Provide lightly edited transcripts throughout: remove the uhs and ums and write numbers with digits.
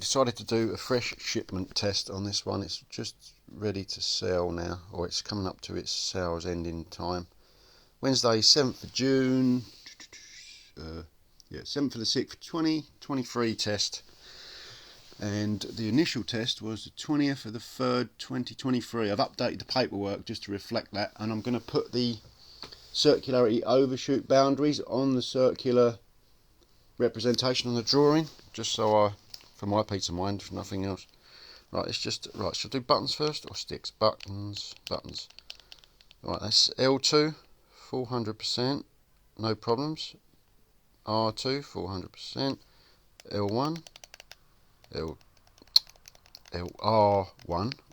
decided to do a fresh shipment test on this one. It's just ready to sell now, or it's coming up to its sales ending time. Wednesday, 7th of June, 7th of the 6th, 2023 test. And the initial test was the 20th of the 3rd, 2023. I've updated the paperwork just to reflect that, and I'm going to put the circularity overshoot boundaries on the circular representation on the drawing, just so for my peace of mind, if nothing else. Right, it's just, right, should I do buttons first or sticks? Buttons. Right, that's L2, 400%, no problems. R2, 400%. L1,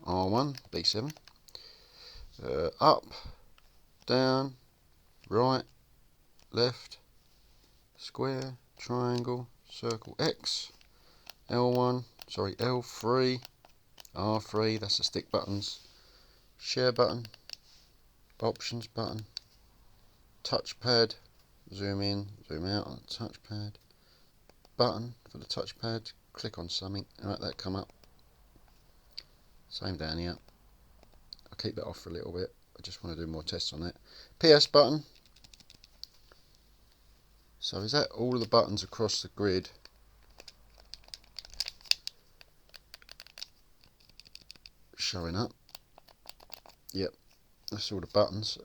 R1, B7. Up, down, right, left, square, triangle, circle, X. L1, sorry, L3, R3, that's the stick buttons. Share button, options button, touchpad, zoom in, zoom out on the touchpad, button for the touchpad, click on something and let that come up. Same down here. I'll keep that off for a little bit, I just want to do more tests on that. PS button. So is that all of the buttons across the grid? Showing up. Yep, that's all the buttons.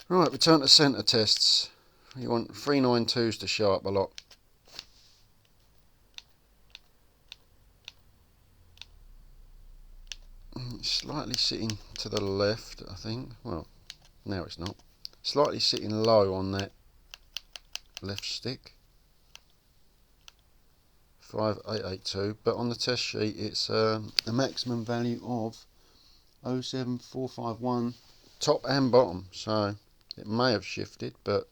Right, return to centre tests. You want 392s to show up a lot. It's slightly sitting to the left, I think. Well, now it's not. Slightly sitting low on that left stick. 5882, but on the test sheet it's a maximum value of 07451 top and bottom, so it may have shifted, but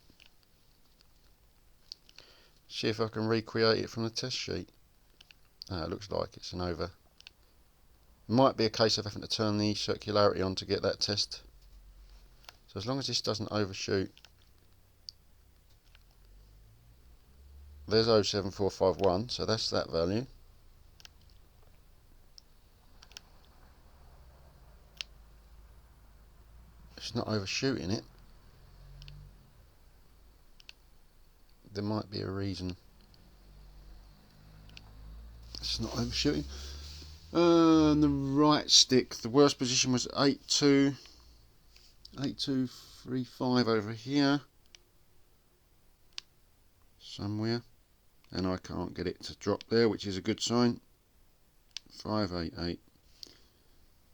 see if I can recreate it from the test sheet. It looks like it's an over. It might be a case of having to turn the circularity on to get that test. So as long as this doesn't overshoot. There's 07451, so that's that value. It's not overshooting it. There might be a reason it's not overshooting. The right stick, the worst position was 8235 over here somewhere, and I can't get it to drop there, which is a good sign. 588.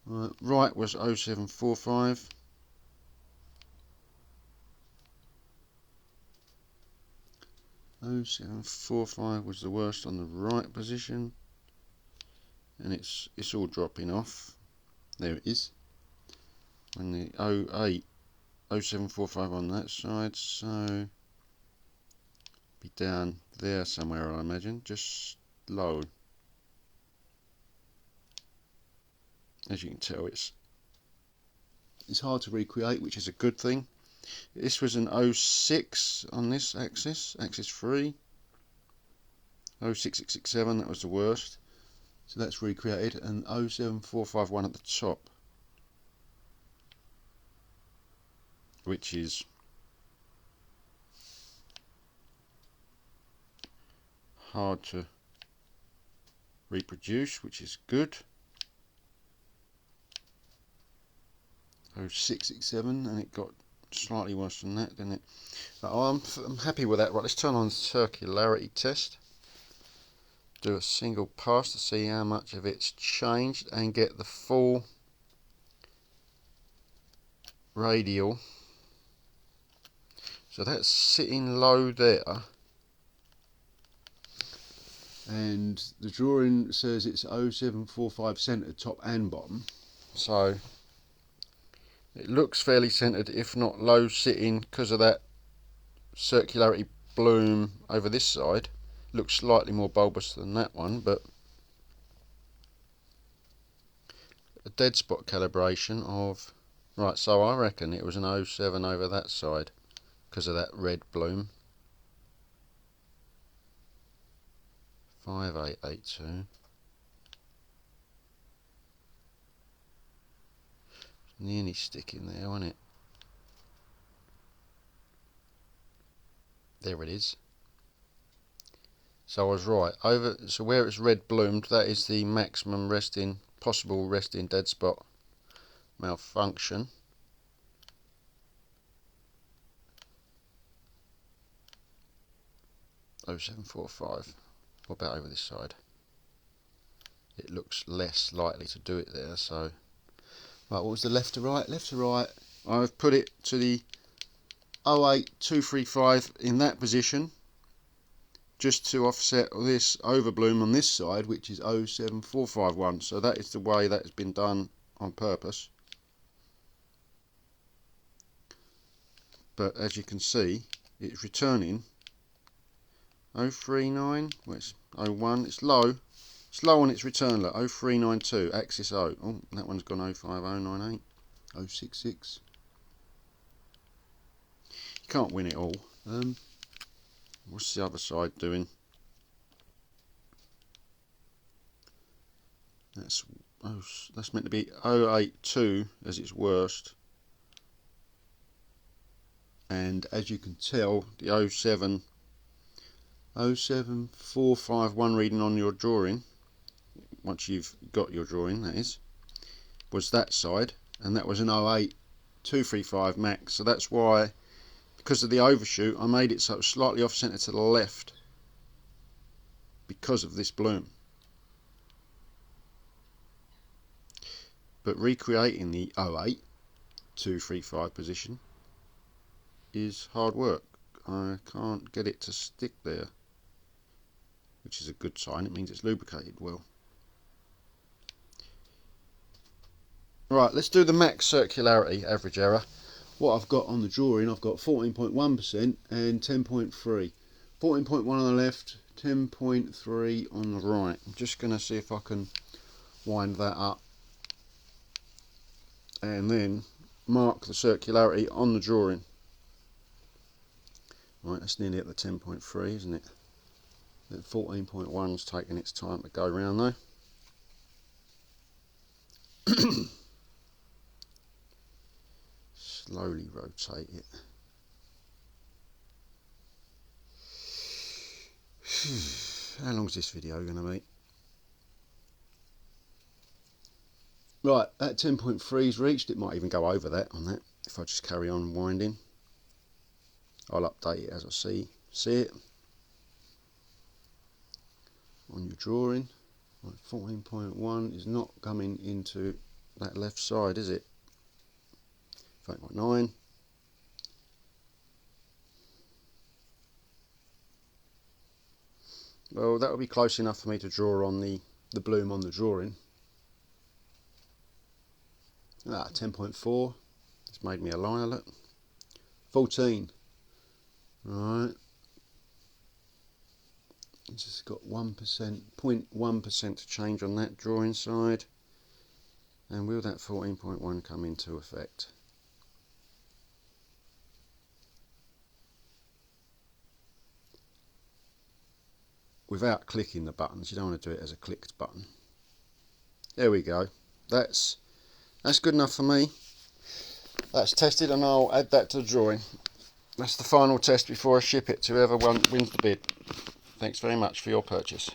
Right was 0745. .0745 was the worst on the right position, and it's all dropping off. There it is. And the 0745 on that side, so be down there somewhere, I imagine, just low. As you can tell, it's hard to recreate, which is a good thing. This was an 06 on this axis 3. 06667, that was the worst. So that's recreated, and 07451 at the top, which is hard to reproduce, which is good. 0667, and it got slightly worse than that, didn't it? But I'm happy with that. Right, let's turn on the circularity test. Do a single pass to see how much of it's changed and get the full radial. So that's sitting low there, and the drawing says it's 0745 centre top and bottom, so it looks fairly centred, if not low sitting, because of that circularity bloom over this side. Looks slightly more bulbous than that one, but a dead spot calibration of, right, so I reckon it was an 07 over that side because of that red bloom. 5882. Nearly sticking there, isn't it? There it is. So I was right. So where it's red bloomed, that is the maximum possible resting dead spot malfunction. .0745. What about over this side? It looks less likely to do it there. So, right, what was the left to right? Left to right. I've put it to the 08235 in that position, just to offset this overbloom on this side, which is 07451. So that is the way that has been done on purpose. But as you can see, it's returning 039, well, it's 01, it's low on its return, look, 0392, axis O. Oh, that one's gone 05098, 066. You can't win it all. What's the other side doing? That's meant to be 082 as its worst. And as you can tell, the 07451 reading on your drawing, once you've got your drawing, that is, was that side, and that was an 08235 max. So that's why, because of the overshoot, I made it so it was slightly off centre to the left because of this bloom. But recreating the 08235 position is hard work. I can't get it to stick there, which is a good sign. It means it's lubricated well. Right, let's do the max circularity average error. What I've got on the drawing, I've got 14.1% and 10.3. 14.1 on the left, 10.3 on the right. I'm just going to see if I can wind that up and then mark the circularity on the drawing. Right, that's nearly at the 10.3, isn't it? The 14.1's taking its time to go round though. Slowly rotate it. How long is this video going to be? Right, that 10.3 is reached. It might even go over that on that if I just carry on winding. I'll update it as I see it on your drawing. Right, 14.1 is not coming into that left side, is it? 8.9. Well, that will be close enough for me to draw on the bloom on the drawing. 10.4. It's made me a liar, look. 14. Right. It's just got 1%, 0.1% to change on that drawing side. And will that 14.1 come into effect? Without clicking the buttons, you don't want to do it as a clicked button. There we go. That's good enough for me. That's tested, and I'll add that to the drawing. That's the final test before I ship it to whoever wins the bid. Thanks very much for your purchase.